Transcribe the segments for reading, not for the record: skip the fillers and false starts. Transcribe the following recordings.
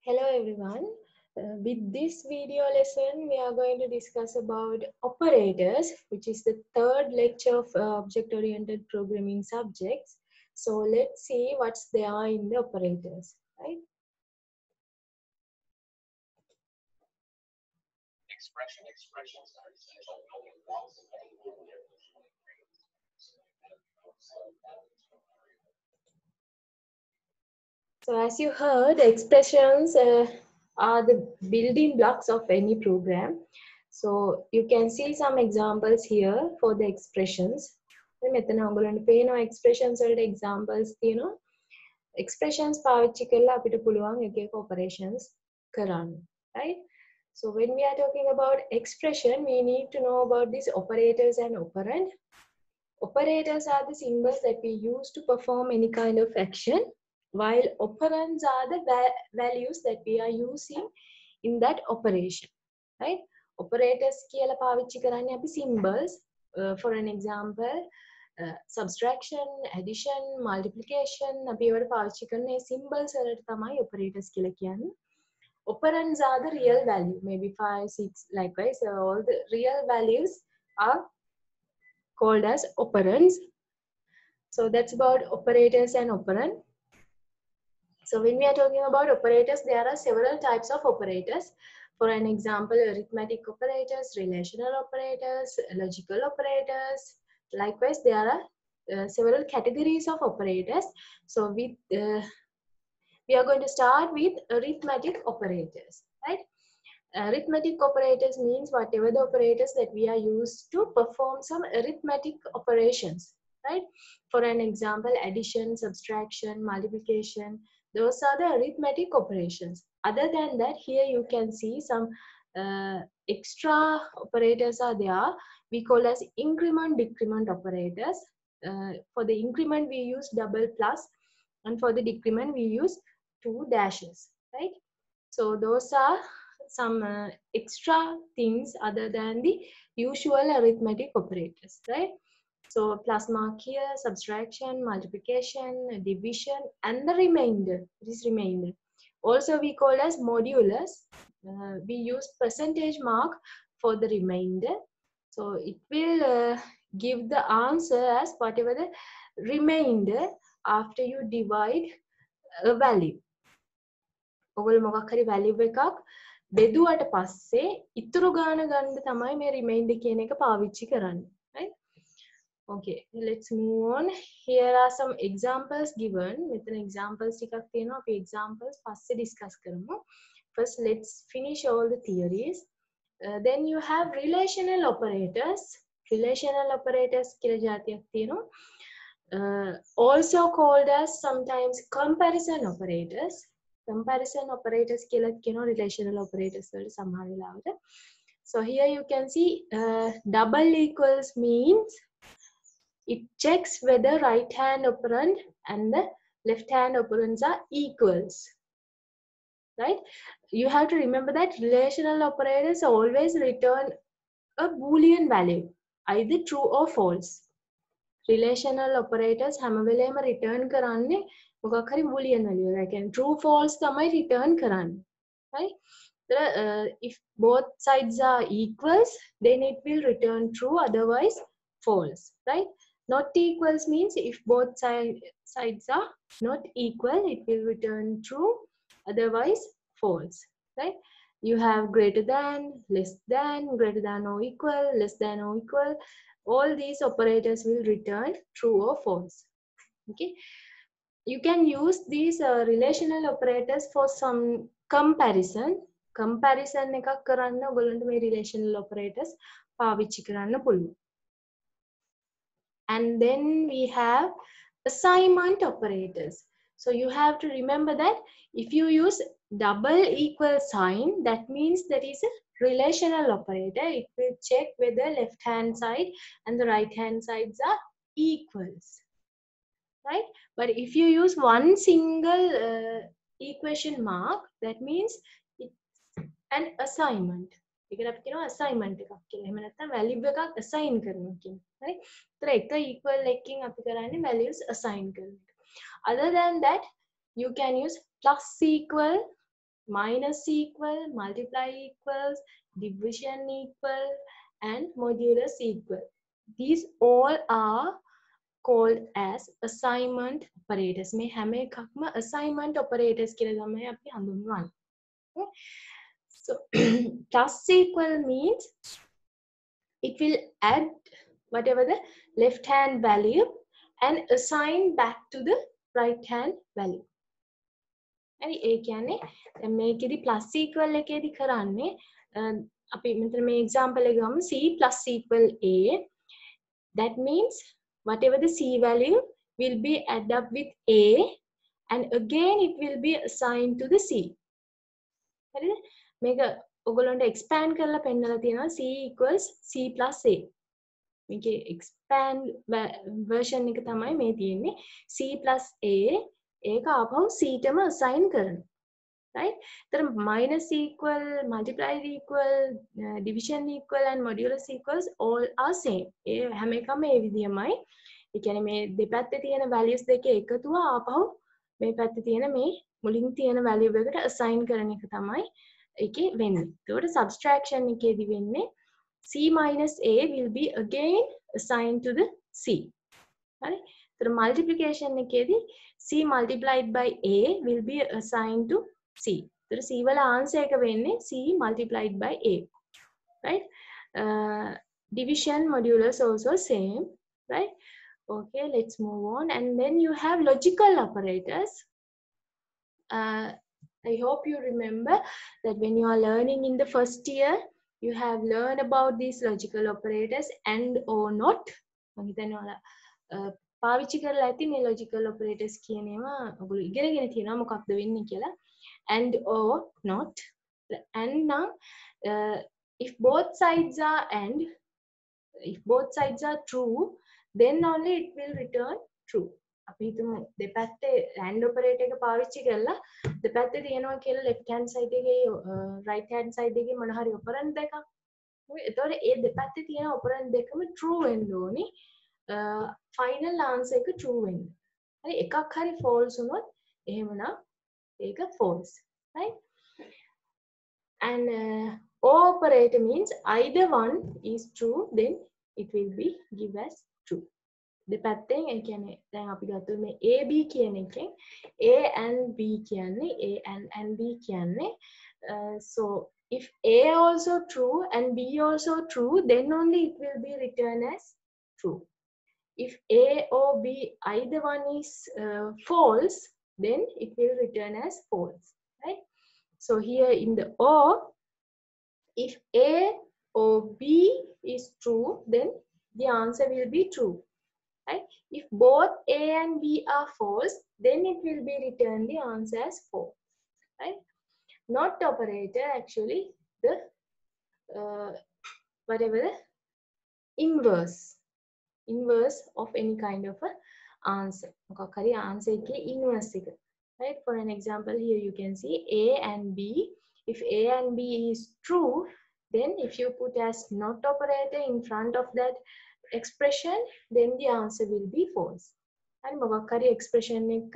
Hello everyone. With this video lesson, we are going to discuss about operators, which is the third lecture of object-oriented programming subjects. So let's see what's there in the operators, right? So as you heard, expressions are the building blocks of any program. So you can see some examples here for the expressions. මෙතන ඔයගොල්ලන්ට පේනවා expressions වලට examples තියෙනවා. Expressions පාවිච්චි කරලා අපිට පුළුවන් එක එක operations කරන්න, right? So when we are talking about expression, we need to know about these operators and operand. Operators are the symbols that we use to perform any kind of action, while operands are the values that we are using in that operation, right? Operators කියලා පාවිච්චි කරන්නේ අපි symbols. For an example, subtraction, addition, multiplication, අපි ඒවට පාවිච්චි කරන මේ symbols වලට තමයි operators කියලා කියන්නේ. Operands are the real value, maybe 5, 6, likewise. All the real values are called as operands. So that's about operators and operand. So when we are talking about operators, there are several types of operators. For an example, arithmetic operators, relational operators, logical operators. Likewise, there are several categories of operators. So we are going to start with arithmetic operators, right? Arithmetic operators means whatever the operators that we are used to perform some arithmetic operations, right? For an example, addition, subtraction, multiplication, those are the arithmetic operations. Other than that, here you can see some extra operators are there. We call as increment, decrement operators. For the increment, we use double plus, and for the decrement, we use 2 dashes, right? So those are some extra things other than the usual arithmetic operators, right? So plus mark here, subtraction, multiplication, division, and the remainder. This remainder. Also we call as modulus. We use percentage mark for the remainder. So it will give the answer as whatever the remainder after you divide a value. ඔගොල්ලෝ මොකක් හරි value එකක් බෙදුවට පස්සේ ඉතුරු ගාන ගන්න තමයි මේ remainder කියන එක පාවිච්චි කරන්නේ, right? Okay, let's move on. Here are some examples given. මෙතන examples ටිකක් තියෙනවා. අපි examples පස්සේ discuss කරමු. First, let's finish all the theories. Then you have relational operators. Relational operators කියලා જાතියක් තියෙනවා. Also called as sometimes comparison operators. Comparison operators කියලා කියනවා relational operators වලට සමහර වෙලාවට. So here you can see double equals means it checks whether right hand operand and the left hand operands are equals, right? You have to remember that relational operators always return a boolean value, either true or false. Relational operators හැම වෙලේම return කරන්නේ මොකක් හරි boolean value. Like true false තමයි return කරන්නේ, right? If both sides are equals, then it will return true, otherwise false, right? Not equals means if both sides are not equal, it will return true, otherwise false, right? You have greater than, less than, greater than or equal, less than or equal. All these operators will return true or false. Okay, you can use these relational operators for some comparison. Comparison එකක් කරන්න ඔයගොල්ලන්ට මේ relational operators පාවිච්චි කරන්න පුළුවන්. And then we have assignment operators. So you have to remember that if you use double equal sign, that means that is a relational operator. It will check whether left hand side and the right hand sides are equals, right? But if you use one single equation mark, that means it's an assignment. ඒකට අපි කියනවා assignment එකක් කියලා. එහෙම නැත්නම් value එකක් assign කරනවා කියන, right? ඒතර එක equal එකකින් අපි කරන්නේ values assign කරන එක. Other than that, you can use plus equal minus equal, multiply equals, division equal, and modulus equal. These all are called as assignment operators. මේ හැම එකක්ම assignment operators කියලා තමයි අපි හඳුන්වන්නේ. So plus equal means it will add whatever the left hand value and assign back to the right hand value. හරි ඒ කියන්නේ දැන් මේකෙදි plus equal එකේදී කරන්නේ අපි මෙතන මේ example එක ගමු c plus equal a. That means whatever the c value will be added up with a and again it will be assigned to the c. හරිද? මේක ඔයගොල්ලන්ට expand කරලා පෙන්නලා තියෙනවා c equals c plus a. මේකේ expand version එක තමයි මේ තියෙන්නේ c plus a ඒක ආපහු c ටම assign කරනවා. Right? तर minus equal, multiply equal, division equal and modulus equals all are same. ඒ හැම එකම ඒ විදියමයි. ඒ කියන්නේ මේ දෙපැත්තේ තියෙන values දෙකේ එකතුව ආපහු මේ පැත්තේ තියෙන මේ මුලින් තියෙන value එකට assign කරන එක තමයි ඒකේ වෙන්නේ. ඒකට subtraction එකේදී වෙන්නේ c minus a will be again assigned to the c. හරි? तर multiplication එකේදී c multiplied by a will be assigned to c. तर c वाला आंसर එක වෙන්නේ c multiplied by a. Right? Division modulus also same. Right? Okay, let's move on. And then you have logical operators. I hope you remember that when you are learning in the first year, you have learned about these logical operators and or not. මම හිතන්නේ ඔයාලා පාවිච්චි කරලා ඇති මේ logical operators කියන ඒවා ඔයගොල්ලෝ ඉගෙනගෙන තියෙනවා මොකක්ද වෙන්නේ කියලා. And or not. And now if both sides are and, if both sides are true, then only it will return true. අපි හිතමු දෙපැත්තේ and operator එක පාවිච්චි කරලා දෙපැත්තේ තියෙනවා කියලා left hand side එකේ right hand side එකේ මොන හරි operand දෙකක්. එතකොට ඒ දෙපැත්තේ තියෙන operand දෙකම true වෙන්න ඕනි. Final answer එක true වෙන්න. හරි එකක් හරි false වුණොත් එහෙමනම් ඒක false. Right? And or operator means either one is true, then it will be given as true. දෙපැත්තෙන් ඒ කියන්නේ දැන් අපි ගත්තොත් මේ a b කියන එකෙන් a and b කියන්නේ a and b කියන්නේ so if a also true and b also true, then only it will be written as true. If a or b either one is false, then it will return as false. Right? So here in the or, if a or b is true, then the answer will be true. Right? If both a and b are false, then it will be returned the answer as false. Right? Not operator actually the whatever the inverse of any kind of a answer. මොකක් හරි answer එකේ inverse එක. Right? For an example, here you can see a and b. If a and b is true, then if you put as not operator in front of that expression, then the answer will be false. And මොකක් හරි expression එක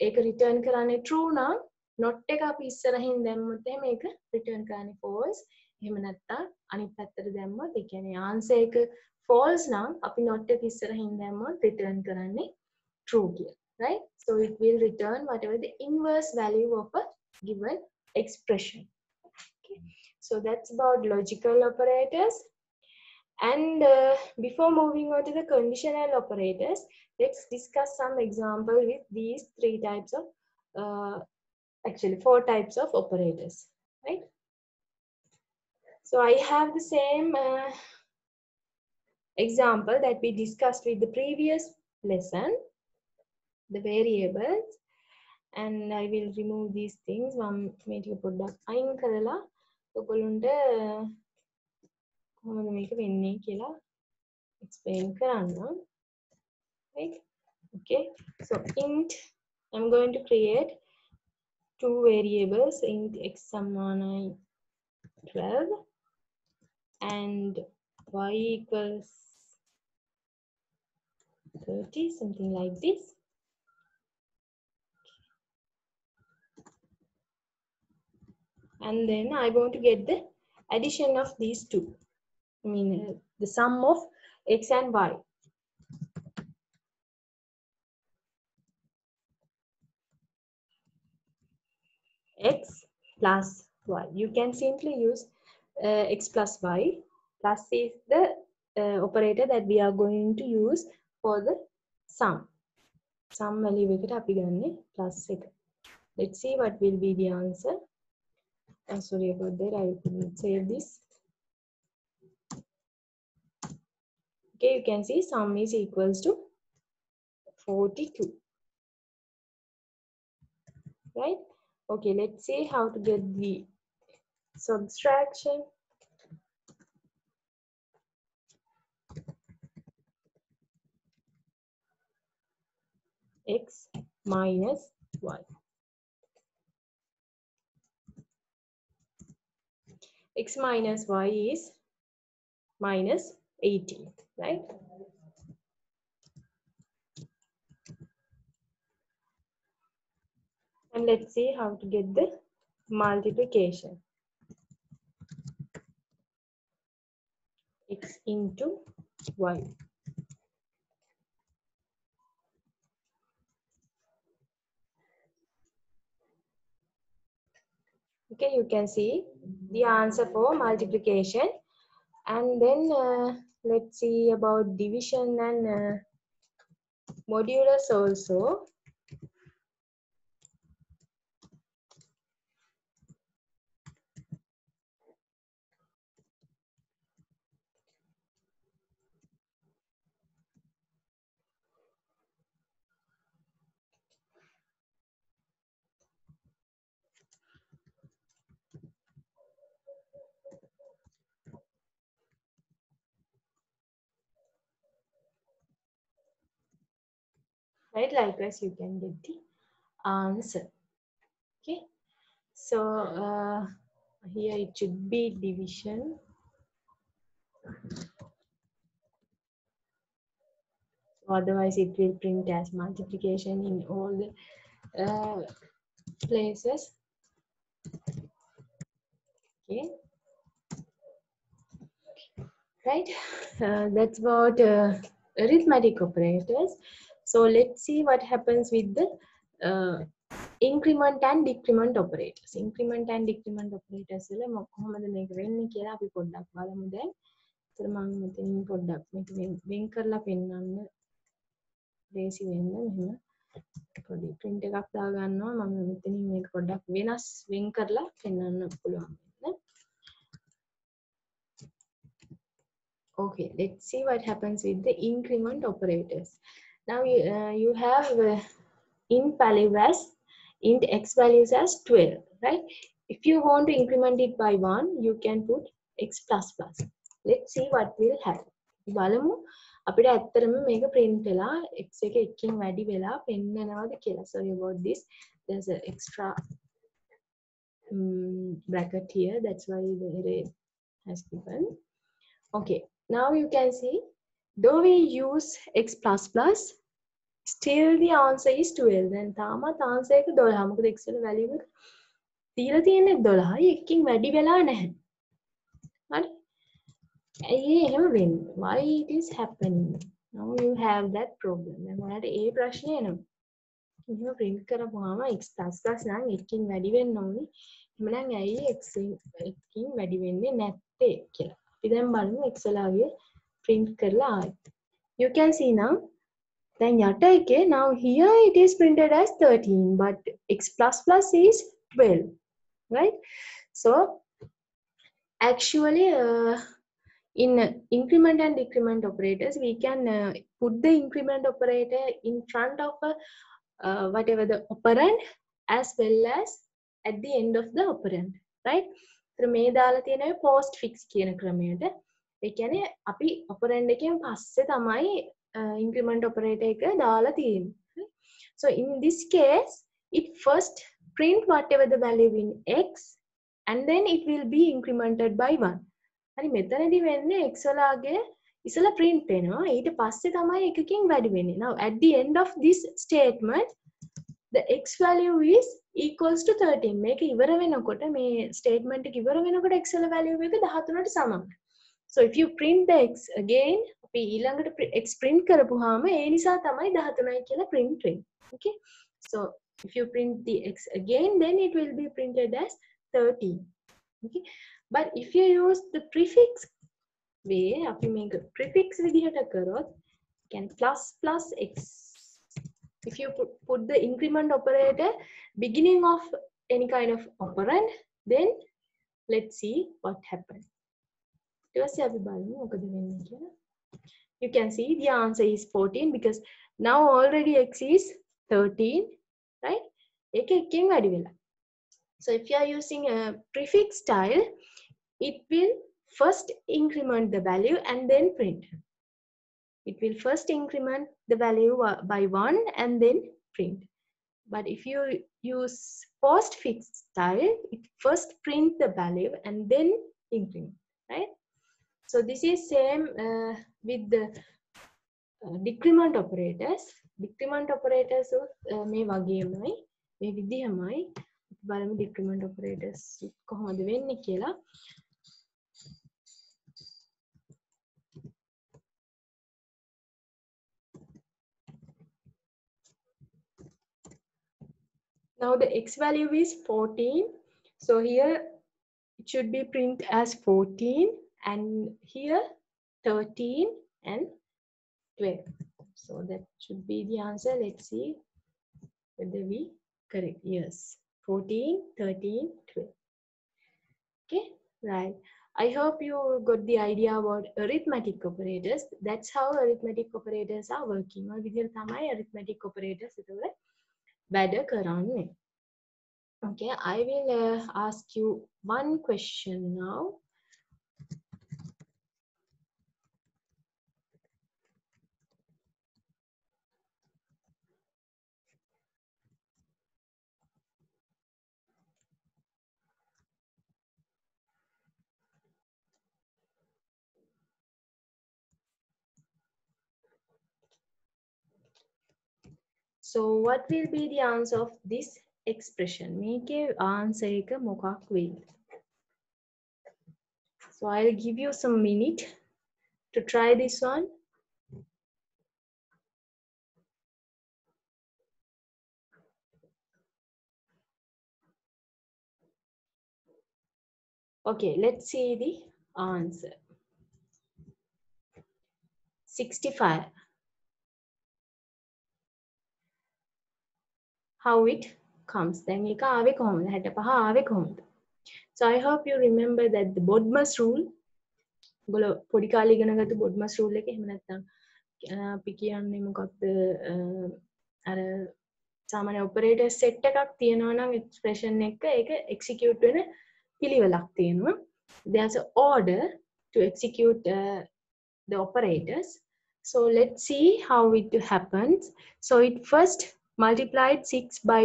ඒක return කරන්නේ true නම් not එක අපි ඉස්සරහින් දැම්මොත් එහෙම ඒක return කරන්නේ false. එහෙම නැත්නම් අනිත් පැත්තට දැම්මොත් ඒ කියන්නේ answer එක false නම් අපි not එක ඉස්සරහින් දැම්මොත් return කරන්නේ true කියලා. Right? So it will return whatever the inverse value of a given expression. Okay. So that's about logical operators. And before moving on to the conditional operators, let's discuss some example with these three types of, actually 4 types of operators. Right? So I have the same example that we discussed with the previous lesson, the variables, and I will remove these things. One make a product අයින් කරලා ඔයගොල්ලන්ට කොහොමද මේක වෙන්නේ කියලා explain කරන්න. Right? Okay. So int, I'm going to create 2 variables, int x sum 12 and y equals 30, something like this. and then I want to get the addition of these two. I mean the sum of x and y. X plus y. You can simply use x plus y. Plus is the operator that we are going to use for the sum. Sum value එකට අපි ගන්නේ plus එක. Let's see what will be the answer. Sorry about that, I couldn't save this. Okay, you can see sum is equals to 42. Right? Okay, let's see how to get the subtraction. X minus y. X minus y is minus 18, right? And let's see how to get the multiplication. X into y. Okay, you can see the answer for multiplication. And then let's see about division and modulus also. Right, likewise you can get the answer. Okay, so here it should be division. Otherwise it will print as multiplication in all the places. Okay, right, that's about arithmetic operators. So let's see what happens with the increment and decrement operators. Increment and decrement operators වල කොහොමද මේක වෙන්නේ කියලා අපි පොඩ්ඩක් බලමු දැන්. ඒතර මම මෙතනින් පොඩ්ඩක් මේක වෙන් කරලා පෙන්නන්න ලේසි වෙන්න මෙහෙම පොඩි print එකක් දා ගන්නවා. මම මෙතනින් මේක පොඩ්ඩක් වෙනස් වෙන් කරලා පෙන්නන්න පුළුවන් වෙන්න. Okay, let's see what happens with the increment operators. Now you have int value as int x values as 12, right? If you want to increment it by 1, you can put x plus plus. Let's see what will happen. බලමු අපිට ඇත්තටම මේක print වෙලා x එක එකකින් වැඩි වෙලා පෙන්නනවාද කියලා. Sorry about this. There's an extra bracket here. That's why the array has given. Okay, now you can see though we use x plus plus, still the answer is 12. Then තාමත් answer එක 12. මොකද x වල value එක දීලා තියෙන්නේ 12යි එකකින් වැඩි වෙලා නැහැ. හරි? ඇයි එහෙම වෙන්නේ? Why it is happening? Now you have that problem. දැන් ඔයාලට ඒ ප්‍රශ්නේ එනවා. එහෙම print කරපුවාම x plus plus නම් එකකින් වැඩි වෙන්න ඕනි. එහෙමනම් ඇයි x එකකින් වැඩි වෙන්නේ නැත්තේ කියලා. අපි දැන් බලමු x වලගේ print කරලා ආයි. You can see now then යට එකේ now here it is printed as 13 but x plus plus is 12, right? So actually in increment and decrement operators we can put the increment operator in front of whatever the operand as well as at the end of the operand, right? So මේ දාලා තියෙනවා postfix කියන ක්‍රමයට. ඒ කියන්නේ අපි operand එකෙන් පස්සේ තමයි increment operator එක දාලා තියෙන්නේ. So in this case it first print whatever the value in x and then it will be incremented by 1. හරි මෙතනදී වෙන්නේ x වලගේ ඉස්සලා print වෙනවා ඊට පස්සේ තමයි එකකින් වැඩි වෙන්නේ. Now at the end of this statement the x value is equals to 13. මේක ඉවර වෙනකොට මේ statement එක ඉවර වෙනකොට x වල value එක 13ට සමයි. So if you print the x again, අපි ඊළඟට x print කරපුවාම ඒ නිසා තමයි 13යි කියලා print වෙන්නේ. Okay? So if you print the x again, then it will be printed as 13. Okay? But if you use the prefix way, අපි මේක prefix විදිහට කරොත්, can plus x. If you put the increment operator beginning of any kind of operand, then let's see what happens. You can see the answer is 14 because now already x is 13, right? So if you are using a prefix style, it will first increment the value and then print. It will first increment the value by 1 and then print. But if you use postfix style, it first print the value and then increment, right? So this is same with the decrement operators. Decrement operators මේ වගේමයි මේ විදිහමයි බලමු decrement operators කොහොමද වෙන්නේ කියලා. Now the x value is 14. So here it should be print as 14 and here 13 and 12. So that should be the answer. Let's see whether we correct. Yes, 14, 13, 12. Okay, right. I hope you got the idea about arithmetic operators. That's how arithmetic operators are working. ඔය විදිහට තමයි arithmetic operators ඒතකොට වැඩ කරන්නේ. Okay, I will ask you one question now. So what will be the answer of this expression? මේකේ answer එක මොකක් වෙයිද? So I'll give you some minute to try this one. Okay, let's see the answer. 65. How it comes. දැන් මේක ආවේ කොහොමද? 65 ආවේ කොහොමද? So I hope you remember that the Bodmer's rule. ඔයගොල්ලෝ පොඩි කාලේ ඉගෙනගත්තු Bodmer's rule එක එහෙම නැත්නම් අපි කියන්නේ මොකක්ද අර සාමාන්‍ය operator set එකක් තියෙනවා නම් expression එක ඒක execute වෙන පිළිවෙලක් තියෙනවා. There's an order to execute the operators. So let's see how it happens. So it first multiplied 6 by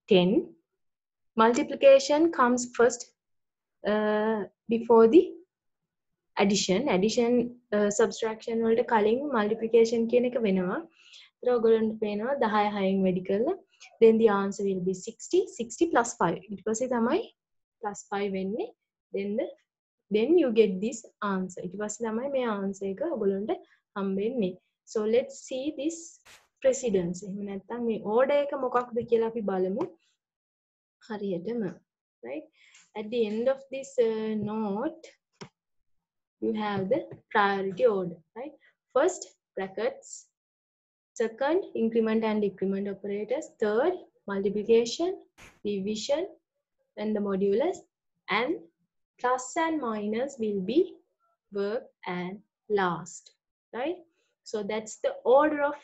10. Multiplication comes first before the addition. Subtraction වලට කලින් multiplication කියන එක වෙනවා. ඒතර ඔයගොල්ලන්ට පේනවා 10 6න් වැඩි කරලා then the answer will be 60 plus 5. ඊට පස්සේ තමයි plus 5 වෙන්නේ. Then you get this answer. ඊට පස්සේ තමයි මේ answer එක ඔයගොල්ලන්ට හම්බෙන්නේ. So let's see this precedence. එහෙම නැත්නම් මේ order එක මොකක්ද කියලා අපි බලමු. හරියටම. Right? At the end of this note, you have the priority order, right? First, brackets. Second, increment and decrement operators. Third, multiplication, division, and the modulus. And plus and minus will be verb and last, right? So that's the order of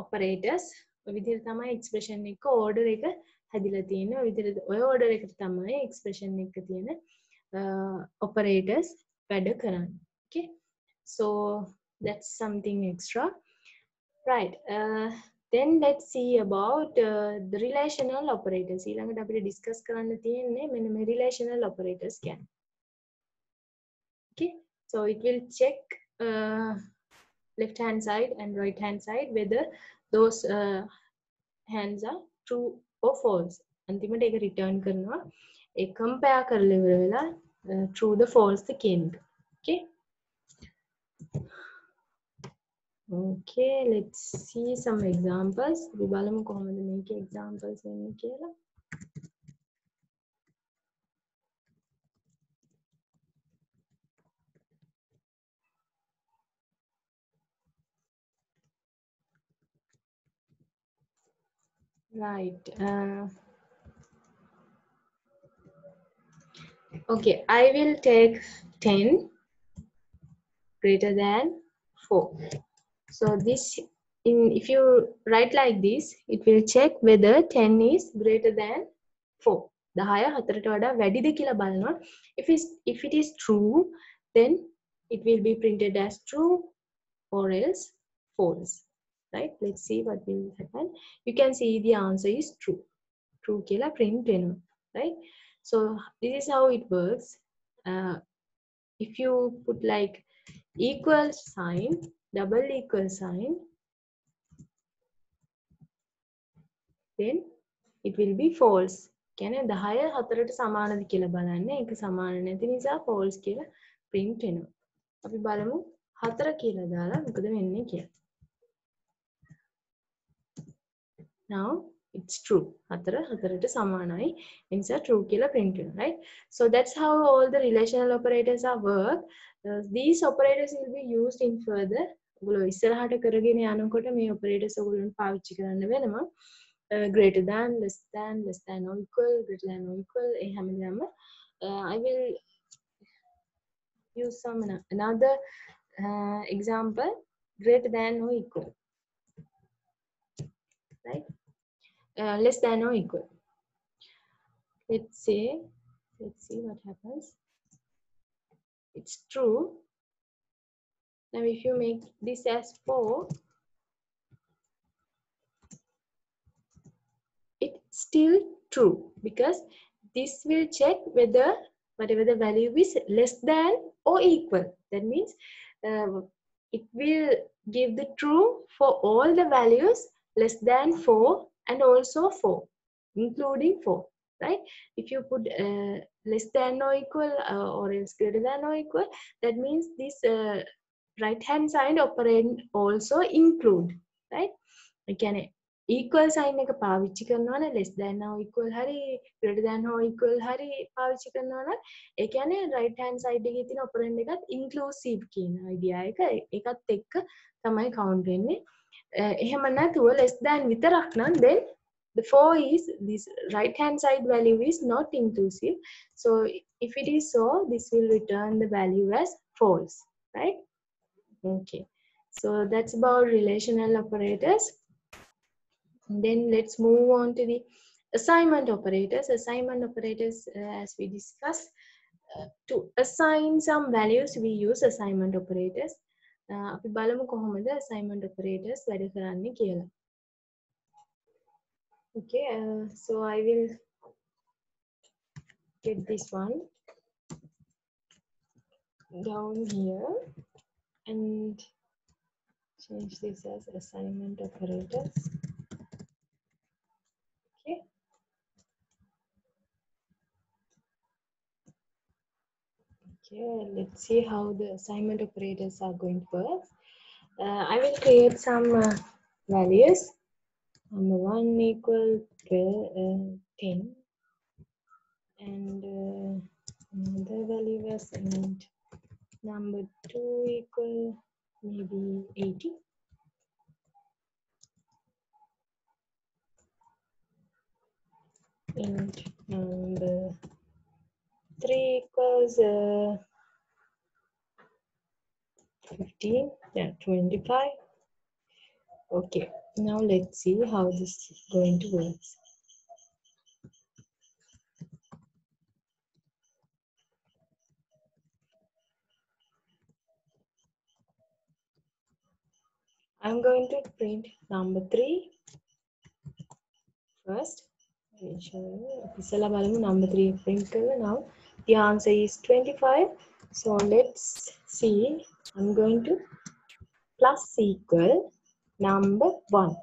operators. විදිහට තමයි expression එක order එක හැදිලා තියෙන්නේ. ඔය විදිහට ඔය order එකට තමයි expression එක තියෙන operators වැඩ කරන්නේ. Okay? So that's something extra. Right. Then let's see about the relational operators. ඊළඟට අපිට discuss කරන්න තියෙන්නේ මෙන්න මේ relational operators කියන්නේ. Okay? So it will check left hand side and right hand side whether those hands are true or false. අන්තිමට ඒක return කරනවා. ඒ compare කරලා ඉවර වෙලා true the false the කියන එක. Okay. Okay, let's see some examples. අපි බලමු කොහොමද මේකේ examples වෙන්නේ කියලා. Right. Okay, I will take 10 greater than 4. So this, if you write like this, it will check whether 10 is greater than 4. 10 4ට වඩා වැඩිද කියලා බලනවා. If it is true, then it will be printed as true or else false. Right? Let's see what will happen. You can see the answer is true. True කියලා print වෙනවා. Right? So this is how it works. If you put like equal sign, double equal sign, then it will be false. කියන්නේ 10 4ට සමානද කියලා බලන්න. ඒක සමාන නැති නිසා false කියලා print වෙනවා. අපි බලමු 4 කියලා දාලා මොකද වෙන්නේ කියලා. Now it's true. 4 4ට සමානයි. ඒ නිසා true කියලා print වෙනවා, right? So that's how all the relational operators are work. These operators will be used in further. ඔයගොල්ලෝ ඉස්සරහට කරගෙන යනකොට මේ operators ඔයගොල්ලන්ට පාවිච්චි කරන්න වෙනවා. Greater than, less than or equal, greater than or equal. I will use some another example, greater than or equal, right? Less than or equal. Let's see what happens. It's true. Now if you make this as 4, it's still true because this will check whether whatever the value is less than or equal. That means it will give the true for all the values less than 4 and also 4, including 4, right? If you put less than or equal or else greater than or equal, that means this right hand side operand also include, right? Again, equal sign එක පාවිච්චි කරනවා නම් less than or equal හරි greater than or equal හරි පාවිච්චි කරනවා නම් ඒ කියන්නේ right hand side එකේ තියෙන operand එකත් inclusive කියන idea එක ඒකත් එක්ක තමයි count වෙන්නේ. එහෙම නැතුව less than විතරක් නම් then the 4 is this right hand side value is not inclusive. So if it is so, this will return the value as false, right? Okay. So that's about relational operators. Then let's move on to the assignment operators. Assignment operators, as we discussed, to assign some values, we use assignment operators. අපි බලමු කොහොමද assignment operators වැඩ කරන්නේ කියලා. Okay, so I will get this one down here and change this as assignment operators. Okay. Okay, let's see how the assignment operators are going to work. I will create some values. Number 1 equal 10 and another value was and number 2 equal maybe 80 and number 3 equals 15, yeah, 25. Okay, now let's see how this is going to work. I'm going to print number 3 first. I'll show you. Number 3 print now. The answer is 25. So let's see. I'm going to plus equal number 1.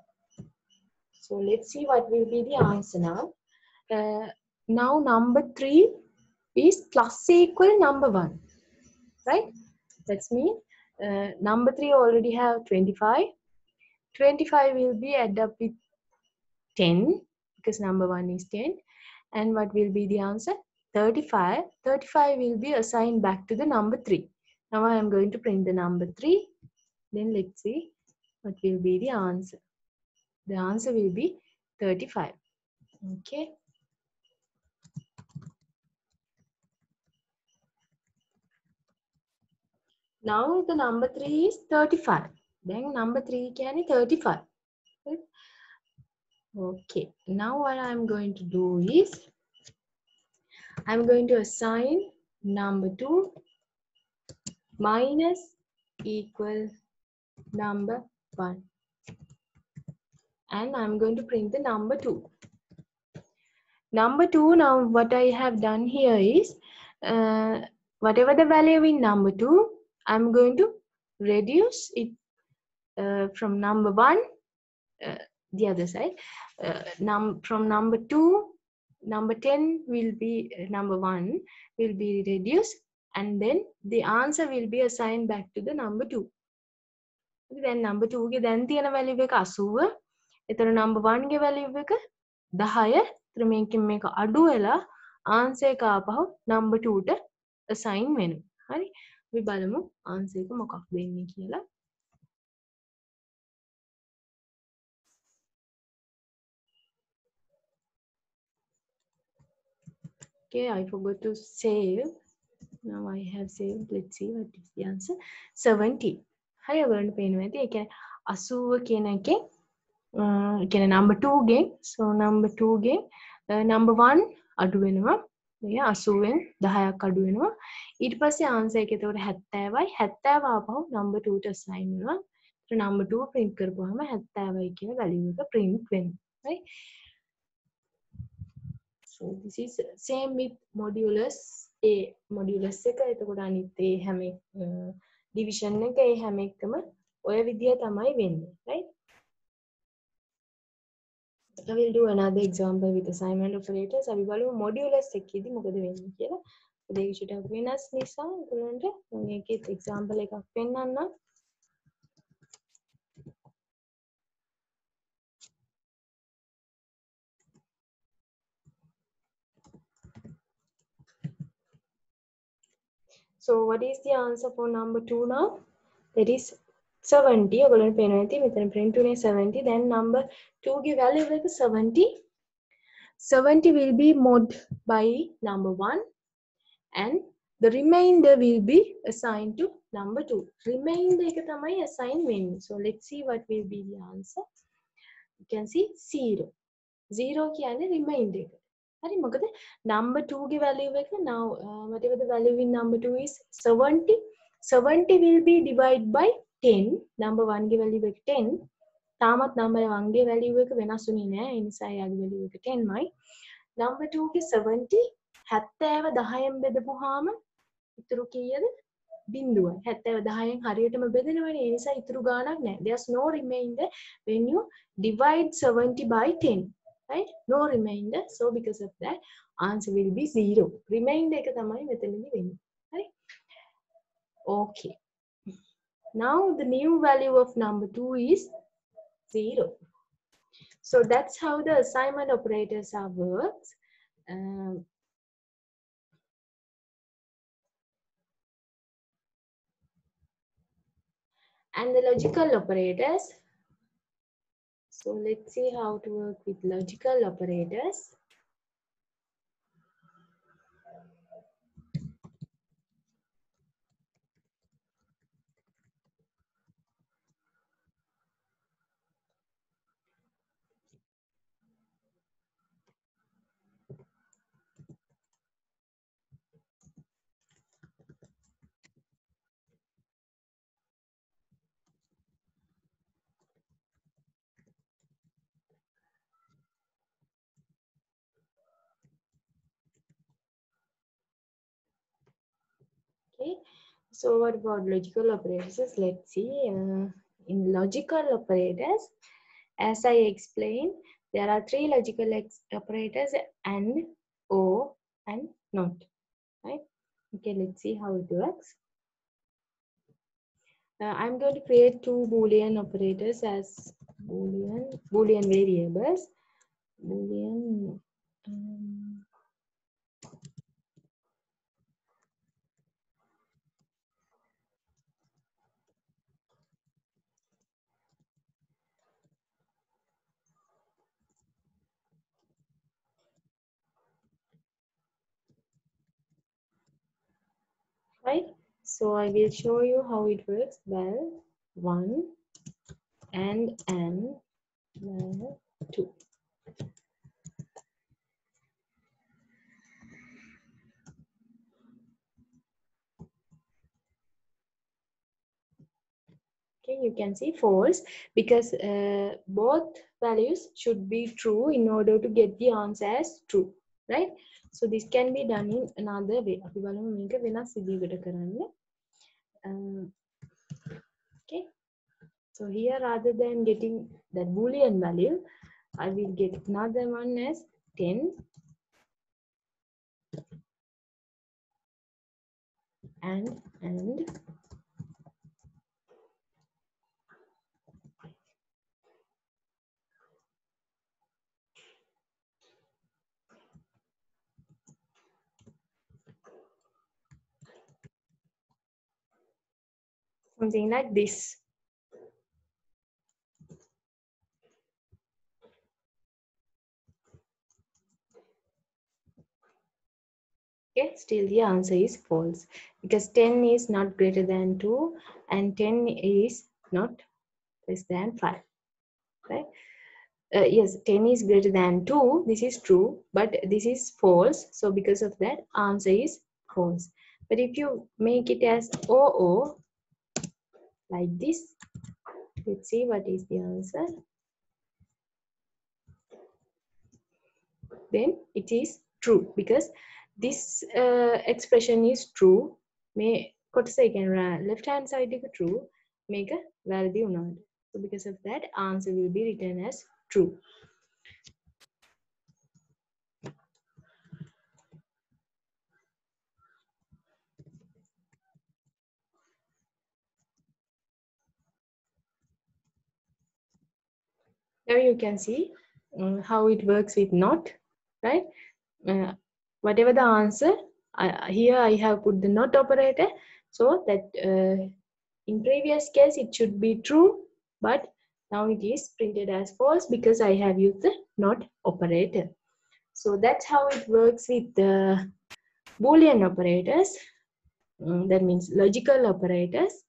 So So let's see what will be the answer now. Now number 3 is plus equal number 1, right? That's mean number 3 already have 25. 25 will be added up with 10 because number 1 is 10. And what will be the answer? 35. 35 will be assigned back to the number 3. Now I am going to print the number 3. Then let's see what will be the answer. The answer will be 35. Okay. Now the number 3 is 35. Then number 3 can 35. Right? Okay. Now what I am going to do is I am going to assign number 2 minus equal number 1. And I'm going to print the number 2. Number 2, now what I have done here is whatever the value in number 2, I'm going to reduce it from number 1, the other side. From number 2, number 10 will be, number 1 will be reduced, and then the answer will be assigned back to the number 2. Then number 2 ගේ දැන් තියෙන value එක 80. එතන number 1 ගේ value එක 10. එතන මේකෙන් මේක අඩු වෙලා answer එක ආපහු number 2 ට assign වෙනවා. හරි. අපි බලමු answer එක මොකක්ද එන්නේ කියලා. Okay, I forgot to save. Now I have saved. Let's see what is the answer. 70. හරි ඔයගොල්ලන්ට පේනවා ඇති. ඒ කියන්නේ 80 කියන එකෙන් කියන්නේ number 2 ගෙන් so number 2 ගෙන් number 1 අඩු වෙනවා. මේ 80ෙන් 10ක් අඩු වෙනවා. ඊට පස්සේ answer එක එතකොට 70යි. 70 ආපහු number 2 ට assign වෙනවා. ඒතර number 2 print කරපුවාම 70යි කියන value එක print වෙනවා. right? So this is same with modulus A. modulus එක එතකොට අනිත් ඒ හැම division එක ඒ හැම එකම ඔය විදිය තමයි වෙන්නේ. right? I will do another example with assignment operators. අපි බලමු modulus එකේදී මොකද වෙන්නේ කියලා. ඒක චුට්ටක් වෙනස් නිසා ඔයගොල්ලන්ට මම ඒකේ example එකක් පෙන්නන්නම්. So what is the answer for number 2 now? That is 70. ඔයගොල්ලන්ට පේනවා ඇති මෙතන print උනේ 70. Then number 2 ගේ value එක 70. 70 will be mod by number 1 and the remainder will be assigned to number 2. Remainder එක තමයි assign වෙන්නේ. So let's see what will be the answer. You can see 0. 0 කියන්නේ remainder එක. හරි මොකද number 2 ගේ value එක now whatever the value in number 2 is 70. 70 will be divided by 10. number 1 ගේ value එක 10. තාමත් number 1 ගේ value එක වෙනස් වෙන්නේ නැහැ. ඒ නිසා යාගේ value එක 10යි. number 2 ගේ 70 70 10න් බෙදපුවාම ඉතුරු කීයද? බිඳුවයි. 70 10න් හරියටම බෙදෙනවනේ. ඒ නිසා ඉතුරු ගාණක් නැහැ. There's no remainder when you divide 70 by 10. Right? No remainder. So because of that, answer will be 0. Remainder එක තමයි මෙතනදී වෙන්නේ. හරි? Okay. Now the new value of number 2 is 0. So that's how the assignment operators are works. And the logical operators. So let's see how to work with logical operators. Okay, so what about logical operators? Let's see. In logical operators, as I explained, There are three logical operators: and, or, and not. Right? Okay, let's see how it works. I'm going to create two Boolean operators as Boolean variables. Boolean. Right? So I will show you how it works. Well, 1 and n, well, 2. Okay, you can see false because both values should be true in order to get the answer as true, right? So this can be done in another way. අපි බලමු මේක වෙනස් විදිහකට කරන්න. Okay. So here, rather than getting that Boolean value, I will get another one as 10 and something like this. Okay, still the answer is false because 10 is not greater than 2 and 10 is not less than 5, right? Yes, 10 is greater than 2. This is true, but this is false. So because of that, answer is false. But if you make it as OO, like this, let's see what is the answer. Then it is true because this expression is true. May කොටස කියන්නේ left hand side එක true, මේක වැරදි වුණාට. So because of that, answer will be written as true. Now you can see how it works with not, right? Whatever the answer, here I have put the not operator, so that in previous case it should be true, but now it is printed as false because I have used the not operator. So that's how it works with the Boolean operators. That means logical operators.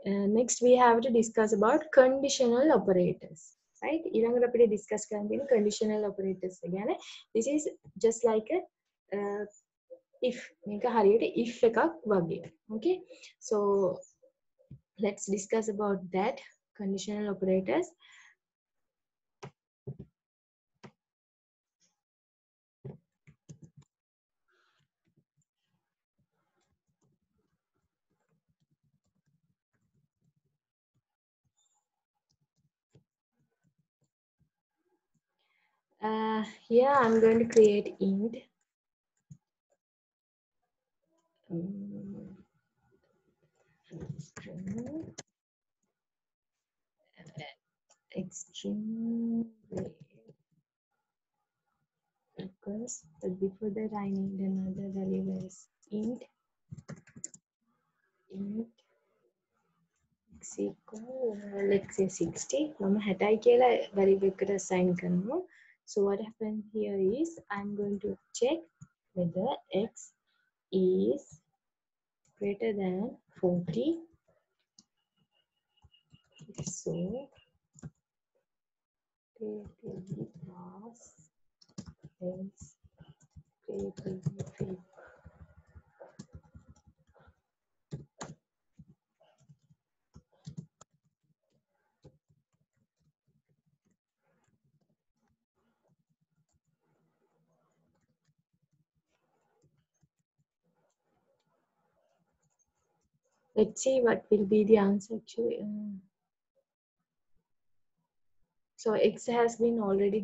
Next we have to discuss about conditional operators. Right? ඊළඟට අපිට discuss කරන්න තියෙන conditional operators ගැන. This is just like a if. මේක හරියට if එකක් වගේ. Okay? So let's discuss about that conditional operators. Here I'm going to create int extreme because, but before that I need another value as int x equal let's say 60. මම 60යි කියලා variable එකට assign කරනවා. So what happened here is I'm going to check whether x is greater than 40. So creatively plus else creatively fail. Let's see what will be the answer actually. So x has been already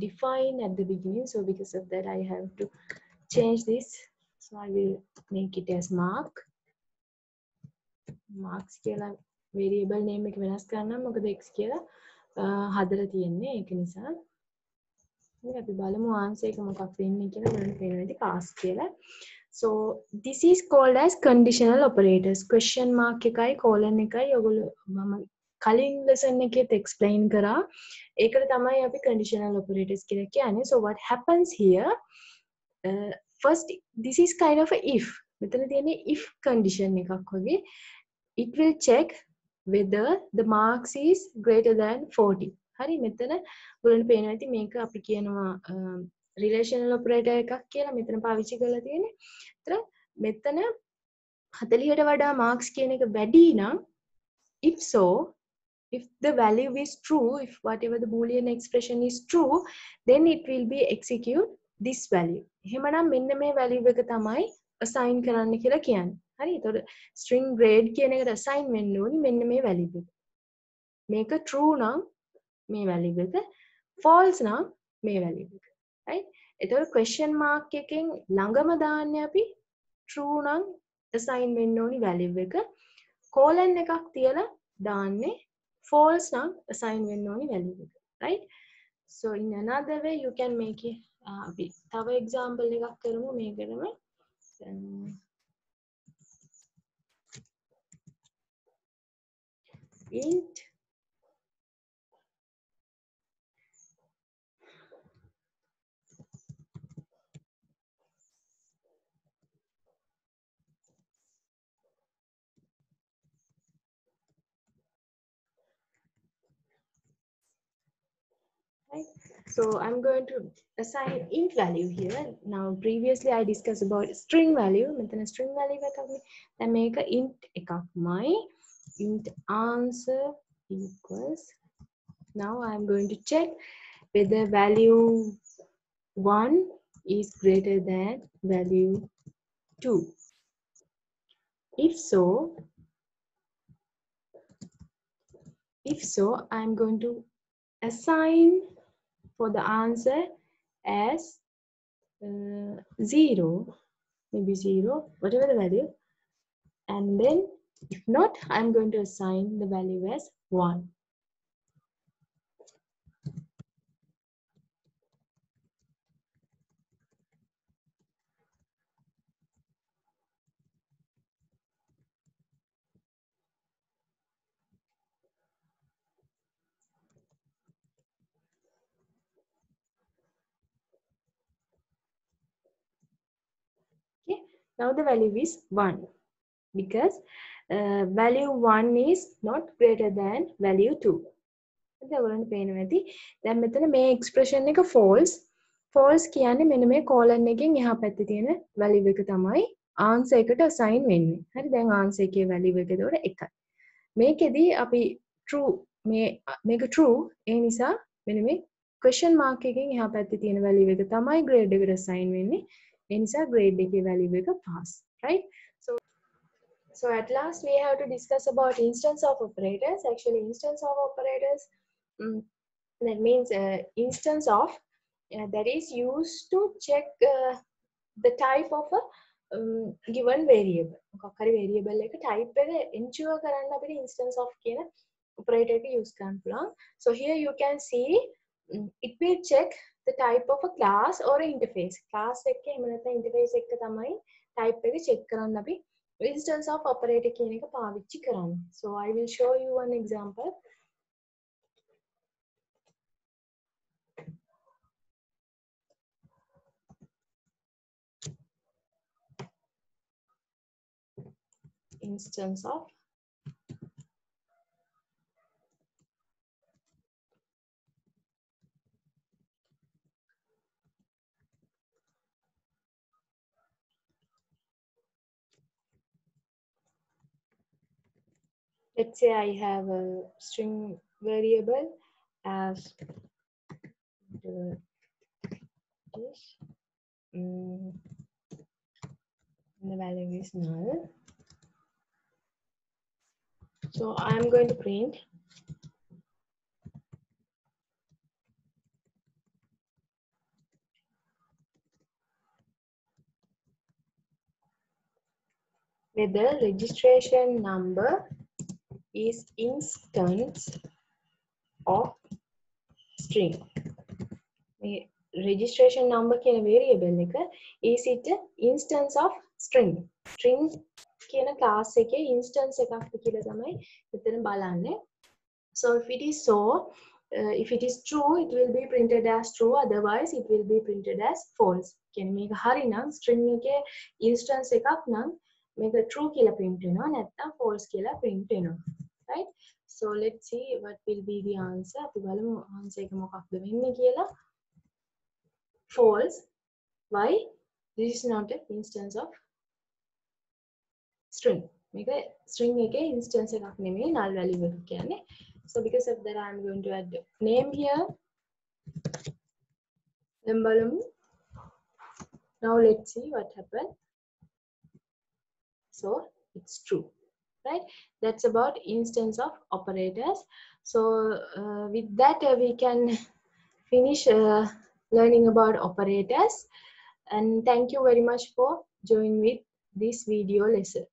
defined at the beginning. So because of that, I have to change this. So I will make it as marks කියලා variable name එක වෙනස් කරන්න මොකද x කියලා හදලා තියෙන්නේ ඒක නිසා. ඉතින් අපි බලමු answer එක මොකක්ද වෙන්නේ කියලා බලන්න පේනවා ඉතින් cast කියලා. So this is called as conditional operators. Question mark එකයි colon එකයි ඔයගොල්ලෝ මම කලින් lesson එකේත් explain කරා. ඒකට තමයි අපි conditional operators කියලා කියන්නේ. So what happens here? First, this is kind of a if. මෙතන තියෙන්නේ if condition එකක් වගේ. It will check whether the marks is greater than 40. හරි මෙතන ඔයගොල්ලන්ට පේනවා ඇති මේක අපි කියනවා relational operator එකක් කියලා මෙතන පාවිච්චි කරලා තියෙන්නේ. ඒතර මෙතන 40ට වඩා marks කියන එක වැඩි නම් if so, if the value is true, if whatever the boolean expression is true, then it will be execute this value. එහෙමනම් මෙන්න මේ value එක තමයි assign කරන්න කියලා කියන්නේ. හරි. ඒතකොට string grade කියන එකට assign වෙන්න ඕනි මෙන්න මේ value එක. මේක true නම් මේ value එක, false නම් මේ value එක. right? ඒතකොට question mark එකෙන් ළඟම දාන්නේ අපි true නම් assign වෙන්න ඕනි value එක. colon එකක් තියලා දාන්නේ false නම් assign වෙන්න ඕනි value එක. right? So in another way you can make it අපි තව example එකක් කරමු මේකටම. int right. So I'm going to assign int value here. Now previously I discussed about string value. මෙතන string value එකක් අපි දැන් මේක int එකක්මයි. int answer equals. Now I'm going to check whether value 1 is greater than value 2. If so, I'm going to assign for the answer as 0, maybe 0, whatever the value. And then if not, I'm going to assign the value as 1. Okay, now the value is 1 because value 1 is not greater than value 2. ඔයගොල්ලන්ට පේනවා ඇති. දැන් මෙතන මේ expression එක false. False කියන්නේ මෙන්න මේ colon එකෙන් එහා පැත්තේ තියෙන value එක තමයි answer එකට assign වෙන්නේ. හරි දැන් answer එකේ value එක එතකොට 1යි. මේකෙදි අපි true මේක true ඒ නිසා මෙන්න මේ question mark එකෙන් එහා පැත්තේ තියෙන value එක තමයි grade එකට assign වෙන්නේ. ඒ නිසා grade එකේ value එක pass. Right? So at last we have to discuss about instance of operators. Actually, instance of operators, that means instance of that is used to check the type of a given variable. මොකක් හරි variable එක type එක ensure කරන්න අපිට instance of කියන operator එක use කරන්න පුළුවන්. So here you can see it will check the type of a class or interface. Class එකක එහෙම නැත්නම් interface එකක තමයි type එක check කරන්න අපි instance of operator කියන එක පාවිච්චි කරන්නේ. So I will show you one example. Instance of let's say I have a string variable as this. The value is null. So I'm going to print whether registration number is instance of string. Registration number කියන variable එක is it instance of string. String කියන class එකේ instance එකක්ද කියලා තමයි මෙතන බලන්නේ. So if it is so, if it is true, it will be printed as true, otherwise it will be printed as false. කියන්නේ මේක හරි නම් string එකේ instance එකක් නම් මේක true කියලා print වෙනවා, නැත්නම් false කියලා print වෙනවා. Right? So let's see what will be the answer. අපි බලමු answer එක මොකක්ද වෙන්නේ කියලා. False. Why? This is not an instance of string. මේක string එකේ instance එකක් නෙමෙයි, null value එක කියන්නේ. So because of that, I'm going to add the name here. Then බලමු. Now let's see what happened. So it's true, right? That's about instance of operators. So with that, we can finish learning about operators. And thank you very much for joining with this video lesson.